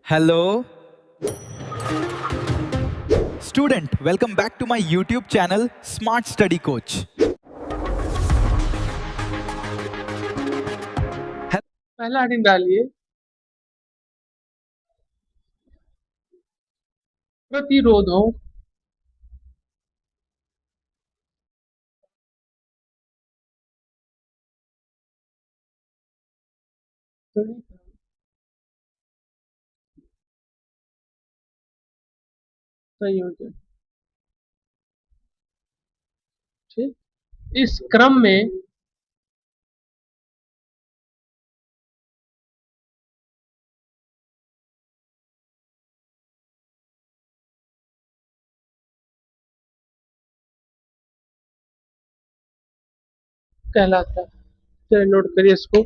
Hello, student. Welcome back to my YouTube channel, Smart Study Coach. पहला heading डालिए, प्रतिरोधों संयोजन। ठीक, इस क्रम में कहलाता है। चलिए नोट करिए इसको।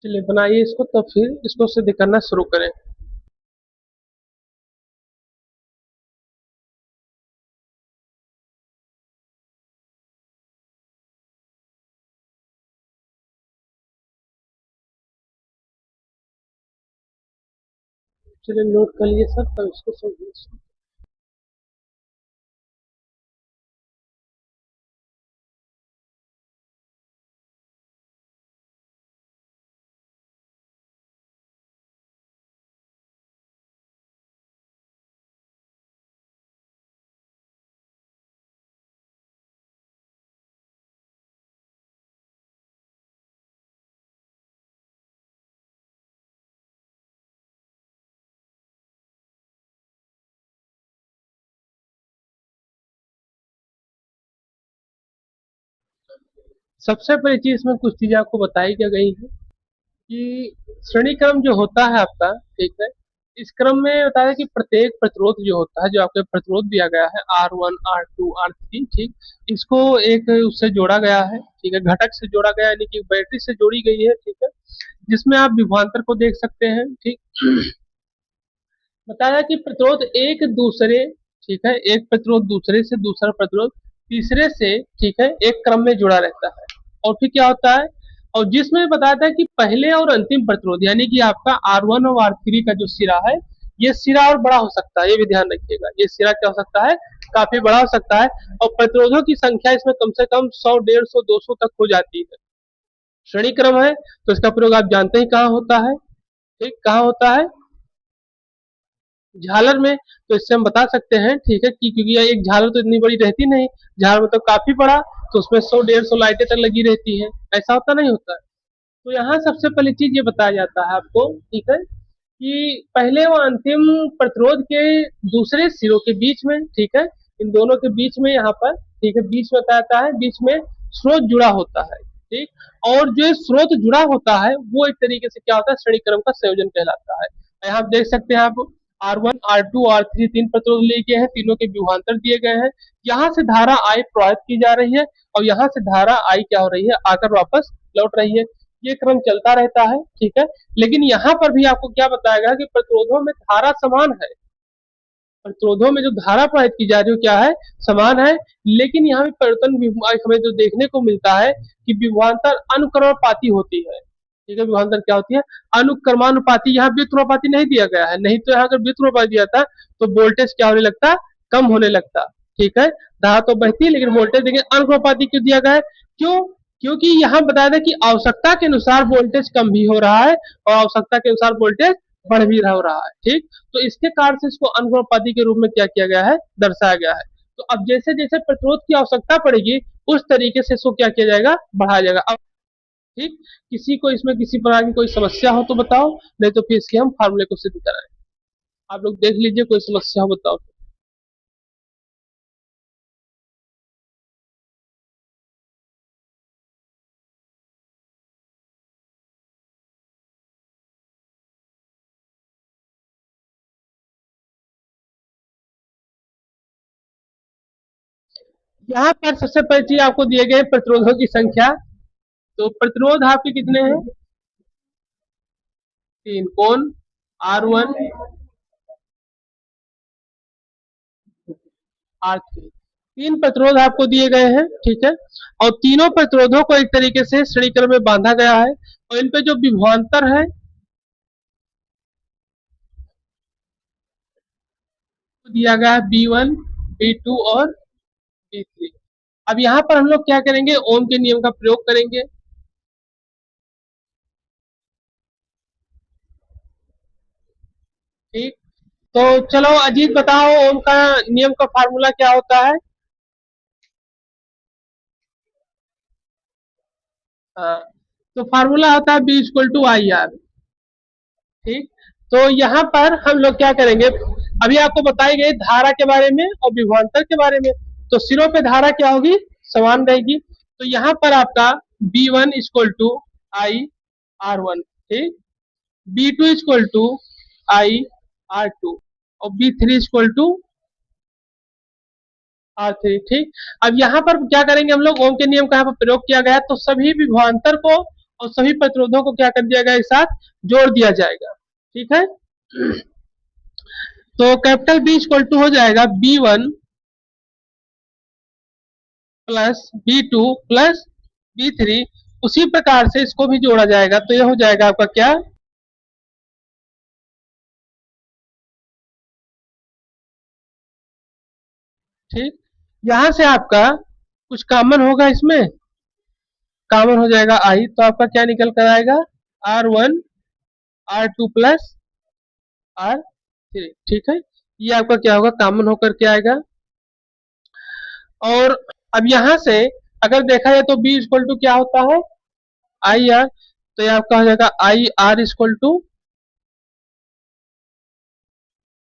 चलिए बनाइए इसको, तो फिर इसको सिद्ध करना शुरू करें। चलिए नोट कर लिए सब, तब इसको समझिए। सबसे पहली चीज इसमें कुछ चीजें आपको बताई क्या गई है कि श्रेणी क्रम जो होता है आपका, ठीक है, इस क्रम में बताया कि प्रत्येक प्रतिरोध जो होता है, जो आपके प्रतिरोध दिया गया है R1, R2, R3, ठीक, इसको एक उससे जोड़ा गया है, ठीक है, घटक से जोड़ा गया है, यानी कि बैटरी से जोड़ी गई है, ठीक है, जिसमें आप विभवांतर को देख सकते हैं। ठीक, बताया कि प्रतिरोध एक दूसरे, ठीक है, एक प्रतिरोध दूसरे से, दूसरा प्रतिरोध तीसरे से, ठीक है, एक क्रम में जुड़ा रहता है। और फिर क्या होता है, और जिसमें बताया था कि पहले और अंतिम प्रतिरोध, यानी कि आपका R1 और R3 का जो सिरा है, ये सिरा और बड़ा हो सकता है, ये भी ध्यान रखिएगा। ये सिरा क्या हो सकता है, काफी बड़ा हो सकता है, और प्रतिरोधों की संख्या इसमें कम से कम 100, 150, 200 तक हो जाती है। श्रेणी क्रम है तो इसका प्रयोग आप जानते ही कहाँ होता है, ठीक, कहाँ होता है, झालर में। तो इससे हम बता सकते हैं, ठीक है, कि क्योंकि यह एक झालर तो इतनी बड़ी रहती नहीं, झालर मतलब काफी बड़ा, तो उसमें 100, 150 लाइटें तक लगी रहती है। ऐसा होता नहीं होता है। तो यहाँ सबसे पहली चीज ये बताया जाता है आपको, ठीक है, कि पहले व अंतिम प्रतिरोध के दूसरे सिरों के बीच में, ठीक है, इन दोनों के बीच में यहाँ पर, ठीक है, बीच में बताया जाता है, बीच में स्रोत जुड़ा होता है। ठीक, और जो स्रोत जुड़ा होता है वो एक तरीके से क्या होता है, श्रेणी क्रम का संयोजन कहलाता है। यहाँ आप देख सकते हैं, आप R1, R2, R3 तीन प्रतिरोध लिए गए हैं, तीनों के विभवांतर दिए गए हैं। यहाँ से धारा I प्रवाहित की जा रही है, और यहाँ से धारा I क्या हो रही है, आकर वापस लौट रही है। ये क्रम चलता रहता है, ठीक है। लेकिन यहाँ पर भी आपको क्या बताया गया कि प्रतिरोधों में धारा समान है, प्रतिरोधों में जो धारा प्रवाहित की जा रही है क्या है, समान है। लेकिन यहाँ पे परिवर्तन हमें जो देखने को मिलता है कि विभवांतर अनुक्रमानुपाती होती है। ठीक है, विभवांतर क्या होती है, अनुक्रमानुपाती। यहाँ व्युत्क्रमानुपाती नहीं दिया गया है, नहीं तो यहाँ अगर व्युत्क्रमानुपाती दिया था तो वोल्टेज क्या होने लगता, कम होने लगता। ठीक है, धारा तो बहती है लेकिन वोल्टेज देखिए अनुक्रमानुपाती क्यों दिया गया है, क्यों, क्योंकि यहाँ बताया था कि आवश्यकता के अनुसार वोल्टेज कम भी हो रहा है और आवश्यकता के अनुसार वोल्टेज बढ़ भी हो रहा है। ठीक, तो इसके कारण से इसको अनुक्रमानुपाती के रूप में क्या किया गया है, दर्शाया गया है। तो अब जैसे जैसे प्रतिरोध की आवश्यकता पड़ेगी उस तरीके से इसको क्या किया जाएगा, बढ़ाया जाएगा। अब ठीक, किसी को इसमें किसी प्रकार की कोई समस्या हो तो बताओ, नहीं तो फिर इसके हम फार्मूले को सिद्ध कराएं। आप लोग देख लीजिए, कोई समस्या हो बताओ। यहाँ पर सबसे पहली चीज आपको दिए गए प्रतिरोधों की संख्या। तो प्रतिरोध आपके कितने हैं? 3। कौन? R1, R3। 3 प्रतिरोध आपको दिए गए हैं, ठीक है। और तीनों प्रतिरोधों को एक तरीके से श्रेणी क्रम में बांधा गया है, और इन पे जो विभवांतर है वो दिया गया है B1, B2 और B3। अब यहाँ पर हम लोग क्या करेंगे? ओम के नियम का प्रयोग करेंगे। ठीक। तो चलो अजीत बताओ, ओम का नियम का फार्मूला क्या होता है? हाँ, तो फार्मूला होता है B=IR। ठीक। तो यहाँ पर हम लोग क्या करेंगे? अभी आपको बताई गई धारा के बारे में और विभवांतर के बारे में। तो सिरों पे धारा क्या होगी? समान रहेगी। तो यहाँ पर आपका B1=I R1, ठीक। B2=I R2 और B3=R3, ठीक। अब यहाँ पर क्या करेंगे हम लोग? ओम के नियम का यहाँ पर प्रयोग किया गया, तो सभी विभवांतर को और सभी प्रतिरोधों को क्या कर दिया गया? एक साथ जोड़ दिया जाएगा, ठीक है। तो कैपिटल बी इक्वल टू हो जाएगा B1 plus B2 plus B3। उसी प्रकार से इसको भी जोड़ा जाएगा, तो यह हो जाएगा आपका क्या? ठीक। यहां से आपका कुछ कॉमन होगा, इसमें कॉमन हो जाएगा आई, तो आपका क्या निकल कर आएगा? R1 R2 प्लस R3, ठीक है। ये आपका क्या होगा? कॉमन होकर के आएगा। और अब यहां से अगर देखा जाए तो B इक्वल टू क्या होता है? I R. तो ये आपका हो जाएगा IR equal to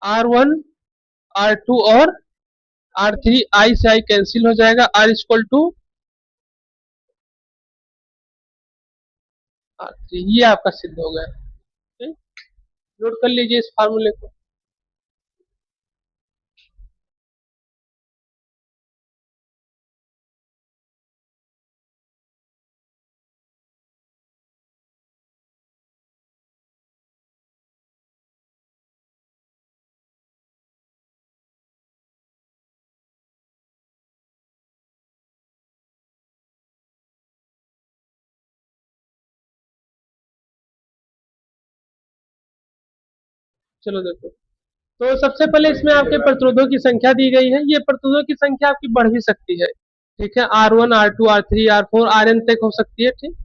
R1 R2 और R3। आई से आई कैंसिल हो जाएगा, R इक्वल टू R3। ये आपका सिद्ध हो गया, ठीक? नोट कर लीजिए इस फार्मूले को। चलो देखो, तो सबसे पहले इसमें आपके प्रतिरोधों की संख्या दी गई है। ये प्रतिरोधों की संख्या आपकी बढ़ भी सकती है, ठीक है। R1 R2 R3 R4 Rn तक हो सकती है, ठीक।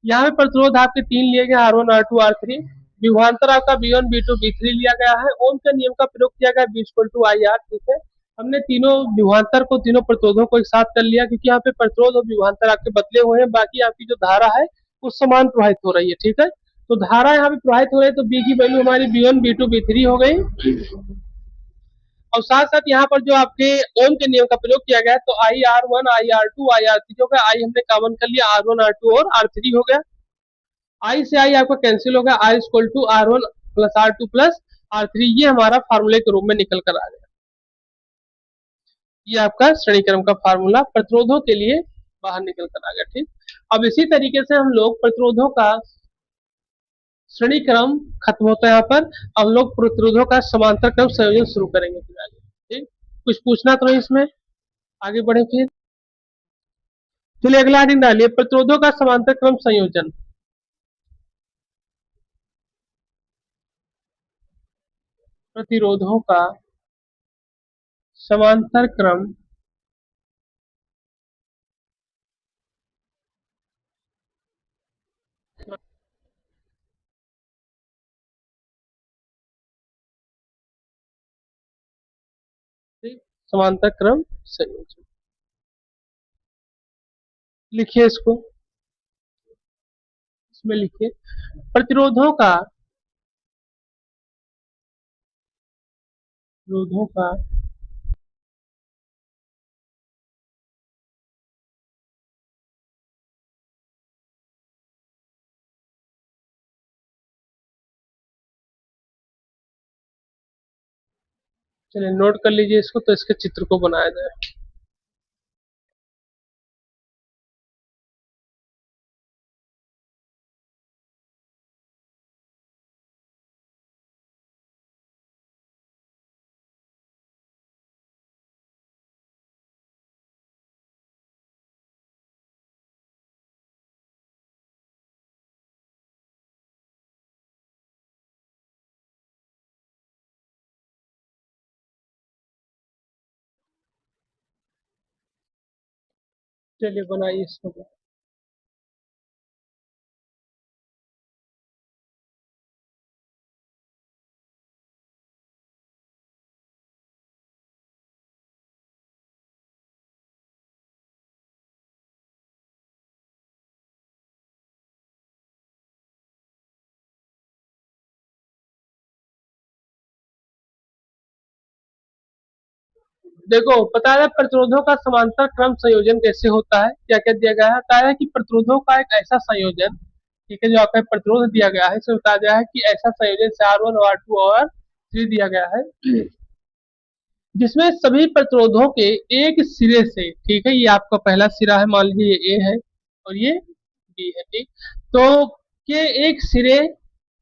यहाँ पे प्रतिरोध आपके 3 लिए गए, R1 R2 R3। विभवांतर आपका B1 B2 B3 लिया गया है। ओम के नियम का प्रयोग किया गया, B equal to I R, ठीक है। हमने तीनों विभवांतर को, तीनों प्रतिरोधों को एक साथ कर लिया, क्योंकि यहाँ पे प्रतिरोध और विभवांतर आपके बदले हुए हैं। बाकी आपकी जो धारा है वो समान प्रवाहित हो रही है, ठीक है। तो धारा यहाँ पे प्रवाहित हो रही है, तो बी की वैल्यू हमारी B1 B2 B3 हो गई। और साथ साथ यहाँ पर जो आपके ओम के नियम का प्रयोग किया गया है, तो IR1 IR2 IR3 हो गया। आई हमने कॉमन कर लिया, R1 R2 और R3 हो गया। आई से आई आपका कैंसिल हो गया, I equal to R1 plus R2 plus R3। ये हमारा फार्मूले के रूप में निकल कर आ गया। ये आपका श्रेणी क्रम का फार्मूला प्रतिरोधों के लिए बाहर निकल कर आ गया, ठीक। अब इसी तरीके से हम लोग प्रतिरोधों का श्रेणी क्रम खत्म होता है यहाँ पर। अब लोग प्रतिरोधों का समांतर क्रम संयोजन शुरू करेंगे फिर आगे, ठीक। कुछ पूछना तो नहीं इसमें? आगे बढ़े फिर। चलिए अगला हेडिंग डालिए, प्रतिरोधों का समांतर क्रम संयोजन। प्रतिरोधों का समांतर क्रम समांतर क्रम संयोजन। लिखिए इसको, इसमें लिखिए प्रतिरोधों का चलिए नोट कर लीजिए इसको, तो इसके चित्र को बनाया जाए। चलिए बनाइए इसको। देखो पता है प्रतिरोधों का समांतर क्रम संयोजन कैसे होता है, क्या क्या दिया गया है, बताया है कि प्रतिरोधों का एक ऐसा संयोजन, ठीक है, जो आपका प्रतिरोध दिया गया है इसमें बताया गया है कि ऐसा संयोजन से R1 और R2 और R3 दिया गया है, जिसमें सभी प्रतिरोधों के एक सिरे से, ठीक है, ये आपका पहला सिरा है, मान लीजिए ये A है और ये B है, ठीक, तो के एक सिरे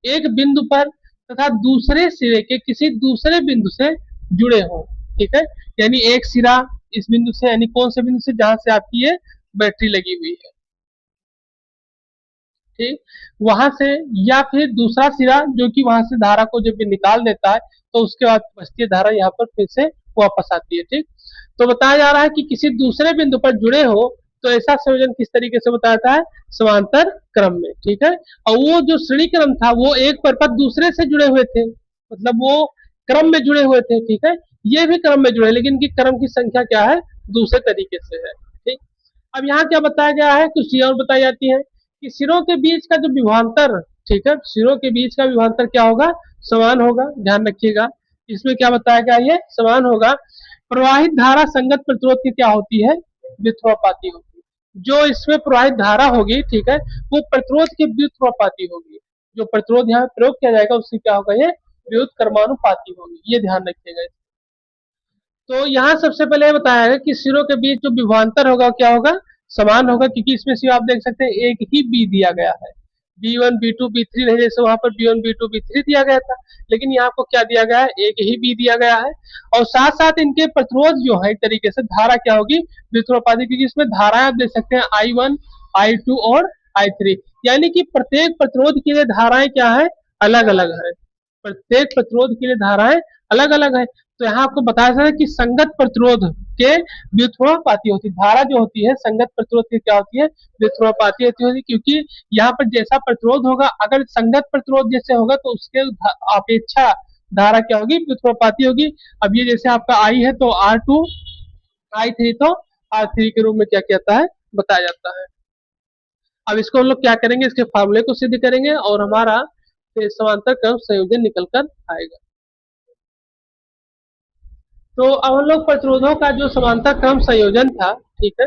एक बिंदु पर तथा दूसरे सिरे के किसी दूसरे बिंदु से जुड़े हों, ठीक है, यानी एक सिरा इस बिंदु से, यानी कौन से बिंदु से, जहां से आपकी ये बैटरी लगी हुई है, ठीक, वहां से, या फिर दूसरा सिरा जो कि वहां से धारा को जब भी निकाल देता है तो उसके बाद बचती धारा यहाँ पर फिर से वापस आती है, ठीक, तो बताया जा रहा है कि किसी दूसरे बिंदु पर जुड़े हो तो ऐसा संयोजन किस तरीके से बताया जाता है, समांतर क्रम में, ठीक है, और वो जो श्रेणी क्रम था वो एक परपथ दूसरे से जुड़े हुए थे, मतलब वो क्रम में जुड़े हुए थे, ठीक है, ये भी क्रम में जुड़े, लेकिन इनकी क्रम की संख्या क्या है, दूसरे तरीके से है, ठीक। अब यहाँ क्या बताया गया है, कुछ चीजें और बताई जाती है कि सिरों के बीच का जो विभवांतर, ठीक है, सिरों के बीच का विभवांतर क्या होगा, समान होगा, ध्यान रखिएगा, इसमें क्या बताया गया, ये समान होगा। प्रवाहित धारा संगत प्रतिरोध की क्या होती है, व्युत्क्रमानुपाती होगी, जो इसमें प्रवाहित धारा होगी, ठीक है, वो प्रतिरोध के व्युत्क्रमानुपाती होगी, जो प्रतिरोध यहाँ प्रयोग किया जाएगा उसकी क्या होगा, ये व्युत्क्रमानुपाती होगी, ये ध्यान रखिएगा। तो यहाँ सबसे पहले ये बताया है कि सिरों के बीच जो विभवांतर होगा क्या होगा, समान होगा, क्योंकि इसमें सिर्फ आप देख सकते हैं एक ही बी दिया गया है, B1 B2 B3 नहीं, जैसे वहां पर B1 B2 B3 दिया गया था, लेकिन यहाँ आपको क्या दिया गया है, एक ही बी दिया गया है, और साथ साथ इनके प्रतिरोध जो है एक तरीके से धारा क्या होगी, व्युत्क्रमानुपाती, क्योंकि इसमें धाराएं आप देख सकते हैं I1 I2 और I3, यानी कि प्रत्येक प्रतिरोध के लिए धाराएं क्या है, अलग अलग है, प्रत्येक प्रतिरोध के लिए धाराएं अलग अलग है। तो यहाँ आपको बताया जा रहा है कि संगत प्रतिरोध के व्युत्क्रमानुपाती होती है, धारा जो होती है संगत प्रतिरोध की क्या होती है, व्युत्क्रमानुपाती होती है, क्योंकि यहाँ पर जैसा प्रतिरोध होगा, अगर संगत प्रतिरोध जैसे होगा तो उसके अपेक्षा धारा क्या होगी, व्युत्क्रमानुपाती होगी। अब ये जैसे आपका I है तो R2 I3 तो R3 के रूप में क्या कहता है, बताया जाता है। अब इसको हम लोग क्या करेंगे, इसके फार्मूले को सिद्ध करेंगे और हमारा समांतर क्रम संयोजन निकल कर आएगा। तो अब हम लोग प्रतिरोधों का जो समांतर क्रम संयोजन था, ठीक है,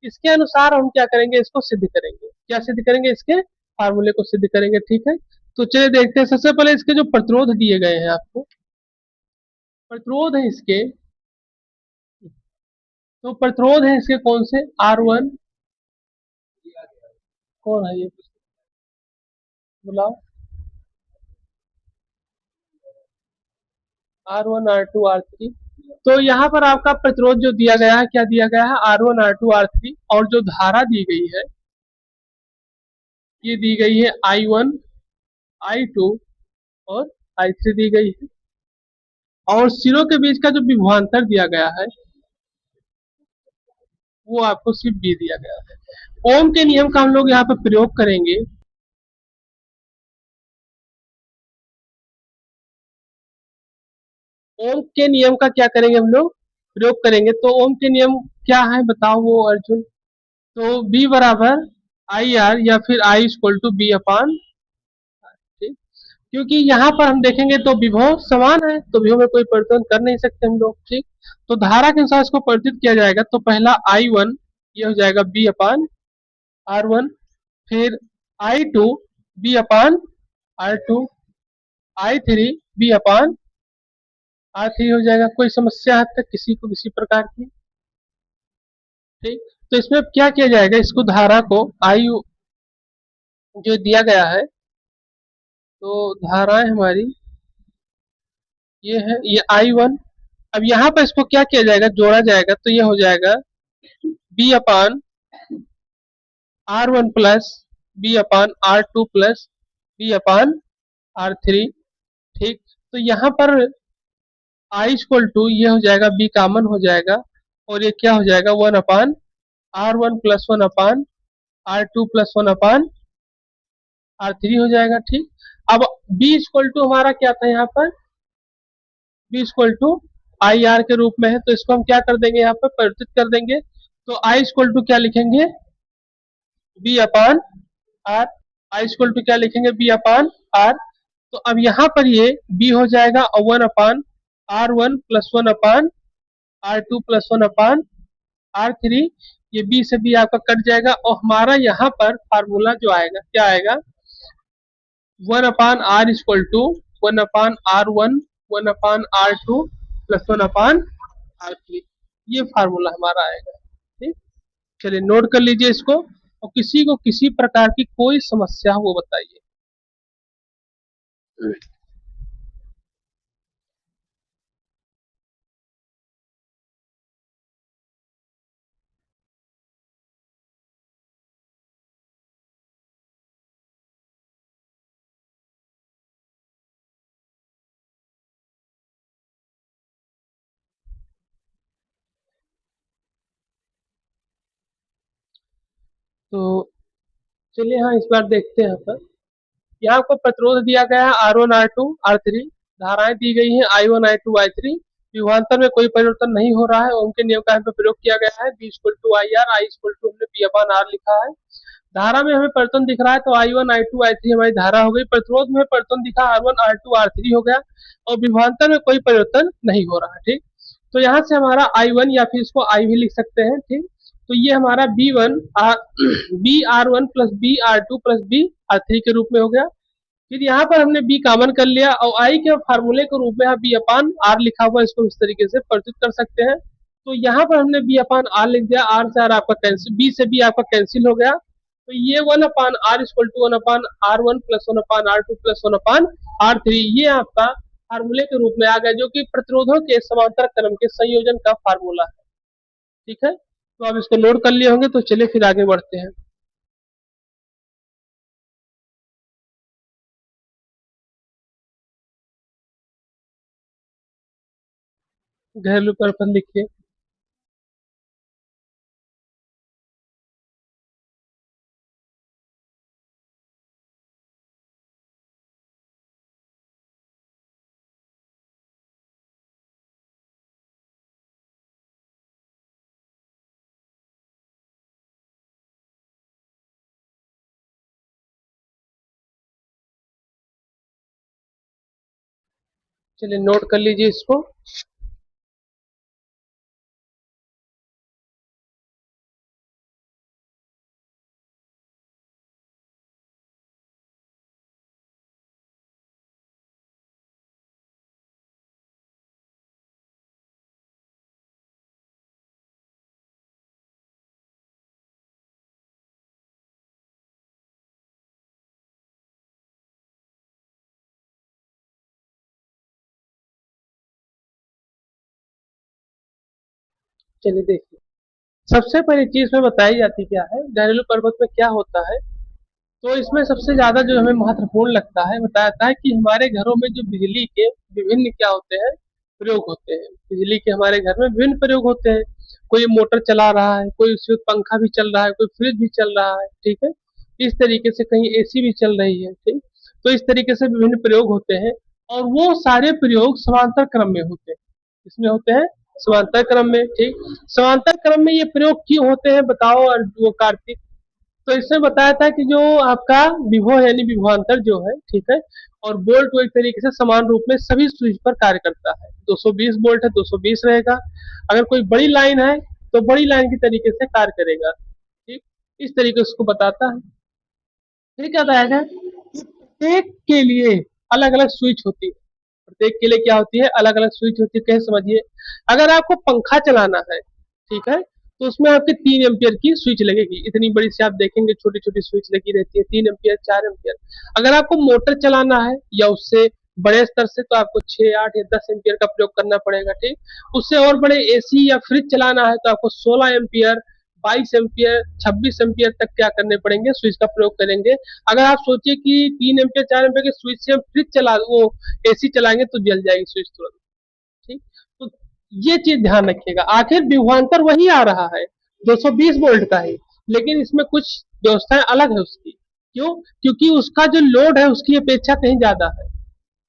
इसके अनुसार हम क्या करेंगे, इसको सिद्ध करेंगे, क्या सिद्ध करेंगे, इसके फार्मूले को सिद्ध करेंगे, ठीक है। तो चलिए देखते हैं, सबसे पहले इसके जो प्रतिरोध दिए गए हैं आपको, प्रतिरोध है इसके, तो प्रतिरोध है इसके कौन से, R1, कौन है ये बुलाओ, R1 R2 R3, तो यहाँ पर आपका प्रतिरोध जो दिया गया है, क्या दिया गया है, R1 R2 R3, और जो धारा दी गई है ये दी गई है I1 I2 और I3 दी गई है, और सिरों के बीच का जो विभवांतर दिया गया है वो आपको सिर्फ बी दिया गया है। ओम के नियम का हम लोग यहाँ पर प्रयोग करेंगे, ओम के नियम का क्या करेंगे हम लोग, प्रयोग करेंगे, तो ओम के नियम क्या है बताओ वो अर्जुन, तो बी बराबर आई आर या फिर आई इक्वल टू बी अपान, ठीक, क्योंकि यहाँ पर हम देखेंगे तो विभव समान है तो विभव में कोई परिवर्तन कर नहीं सकते हम लोग, ठीक, तो धारा के अनुसार इसको परिवर्तित किया जाएगा, तो पहला I1 ये हो जाएगा बी अपान R1, फिर I2 बी अपान R2, I3 बी अपान R3 हो जाएगा। कोई समस्या है तक किसी को किसी प्रकार की, ठीक, तो इसमें क्या किया जाएगा, इसको धारा को आई जो दिया गया है, तो धाराएं हमारी ये है, ये I1, अब यहाँ पर इसको क्या किया जाएगा, जोड़ा जाएगा, तो ये हो जाएगा बी अपान R1 प्लस बी अपान R2 प्लस बी अपान R3, ठीक, तो यहाँ पर I इक्वल टू ये हो जाएगा बी कॉमन हो जाएगा और ये क्या हो जाएगा 1 अपान R1 plus one upon R2 plus one upon R3 हो जाएगा। ठीक, अब B इक्वल टू हमारा क्या था यहाँ पर, B equal to I R के रूप में है, तो इसको हम क्या कर देंगे, यहाँ पर परिवर्तित कर देंगे। तो I इक्वल टू क्या लिखेंगे, B upon R। I equal to क्या लिखेंगे, B अपान R। तो अब यहाँ पर ये B हो जाएगा और one upon R1 plus one upon R2 plus one upon R3। ये B से B आपका कट जाएगा और हमारा यहाँ पर फार्मूला जो आएगा क्या आएगा, one upon R equal to one upon R1 one upon R2 plus one upon R3। ये फार्मूला हमारा आएगा। ठीक, चलिए नोट कर लीजिए इसको, और किसी को किसी प्रकार की कोई समस्या हो वो बताइए। तो चलिए हाँ, इस बार देखते हैं। यहाँ पर यहाँ आपको प्रतिरोध दिया गया है R1 R2 R3, धाराएं दी गई हैं I1 I2 I3। विभवांतर में कोई परिवर्तन नहीं हो रहा है, ओम के नियम का यहाँ पे प्रयोग किया गया है। B equal to I R, I equal to हमने B अपान R लिखा है। धारा में हमें परिवर्तन दिख रहा है तो I1 I2 I3 हमारी धारा हो गई। प्रतिरोध में परिवर्तन दिखा R1 R2 R3 हो गया, और विभवांतर में कोई परिवर्तन नहीं हो रहा है। ठीक, तो यहाँ से हमारा I1 या फिर इसको I भी लिख सकते हैं। ठीक, तो ये हमारा B R1 plus B R2 plus B R3 के रूप में हो गया। फिर यहाँ पर हमने B कॉमन कर लिया और I के फार्मूले के रूप में B अपान R लिखा हुआ, इसको इस तरीके से परिवर्तित कर सकते हैं। तो यहाँ पर हमने B अपान R लिख दिया, R से R आपका कैंसिल, B से B आपका कैंसिल हो गया। तो ये one upon R equal to one upon R1 plus one upon R2 plus one upon R3, ये आपका फार्मूले के रूप में आ गया, जो कि प्रतिरोधों के समांतर क्रम के संयोजन का फार्मूला है। ठीक है, तो आप इसको नोट कर लिए होंगे। तो चलिए फिर आगे बढ़ते हैं। घरेलू परिपथ लिखिए। चलिए नोट कर लीजिए इसको। चलिए देखिए, सबसे पहली चीज में बताई जाती क्या है, घरेलू पर्वत में क्या होता है। तो इसमें सबसे ज्यादा जो हमें महत्वपूर्ण लगता है, बताया जाता है कि हमारे घरों में जो बिजली के विभिन्न क्या होते हैं, प्रयोग होते हैं। बिजली के हमारे घर में विभिन्न प्रयोग होते हैं। कोई मोटर चला रहा है, कोई उसमें पंखा भी चल रहा है, कोई फ्रिज भी चल रहा है। ठीक है, इस तरीके से कहीं एसी भी चल रही है। ठीक, तो इस तरीके से विभिन्न प्रयोग होते हैं, और वो सारे प्रयोग समांतर क्रम में होते हैं। इसमें होते हैं समांतर क्रम में। ठीक, समांतर क्रम में ये प्रयोग क्यों होते हैं बताओ, और वो कार्तिक। तो इसमें बताया था कि जो आपका विभव यानी विभवांतर जो है, ठीक है, और बोल्ट वो एक तरीके से समान रूप में सभी स्विच पर कार्य करता है। 220 वोल्ट है 220 रहेगा। अगर कोई बड़ी लाइन है तो बड़ी लाइन की तरीके से कार्य करेगा। ठीक, इस तरीके से उसको बताता है। फिर क्या बताया है, प्रत्येक के लिए अलग अलग स्विच होती है। प्रत्येक के लिए क्या होती है, अलग अलग स्विच होती है। कैसे समझिए, अगर आपको पंखा चलाना है, ठीक है, तो उसमें आपके 3 एम्पियर की स्विच लगेगी। इतनी बड़ी से आप देखेंगे छोटी छोटी स्विच लगी रहती है, 3 एम्पियर 4 एम्पियर। अगर आपको मोटर चलाना है या उससे बड़े स्तर से, तो आपको 6 8 या 10 एम्पियर का प्रयोग करना पड़ेगा। ठीक, उससे और बड़े एसी या फ्रिज चलाना है तो आपको 16 एम्पियर 22 एम्पियर 26 एम्पियर तक क्या करने पड़ेंगे, स्विच का प्रयोग करेंगे। अगर आप सोचिए कि 3 एम्पियर 4 एम्पियर के स्विच से हम फ्रिज चला वो एसी चलाएंगे तो जल जाएगी स्विच तुरंत। ठीक, तो ये चीज ध्यान रखिएगा। आखिर विभवांतर वही आ रहा है 220 वोल्ट का है, लेकिन इसमें कुछ व्यवस्थाएं अलग है उसकी। क्यों? क्योंकि उसका जो लोड है उसकी अपेक्षा कहीं ज्यादा है,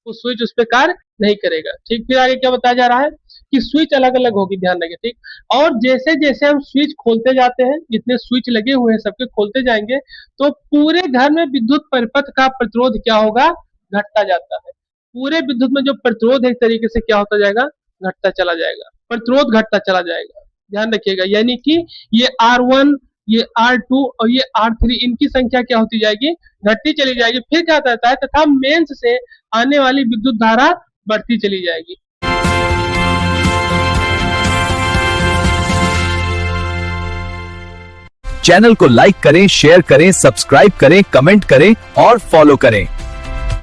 वो स्विच उस पर कार्य नहीं करेगा। ठीक, फिर आगे क्या बताया जा रहा है कि स्विच अलग अलग होगी, ध्यान रखिए। ठीक, और जैसे जैसे हम स्विच खोलते जाते हैं, जितने स्विच लगे हुए हैं सबके खोलते जाएंगे, तो पूरे घर में विद्युत परिपथ का प्रतिरोध क्या होगा, घटता जाता है। पूरे विद्युत में जो प्रतिरोध है एक तरीके से क्या होता जाएगा, घटता चला जाएगा, प्रतिरोध घटता चला जाएगा। ध्यान रखिएगा, यानी कि ये R1, ये R2 और ये R3, इनकी संख्या क्या होती जाएगी, घटती चली जाएगी। फिर क्या कहता है, तथा मेंस से आने वाली विद्युत धारा बढ़ती चली जाएगी। चैनल को लाइक करें, शेयर करें, सब्सक्राइब करें, कमेंट करें और फॉलो करें।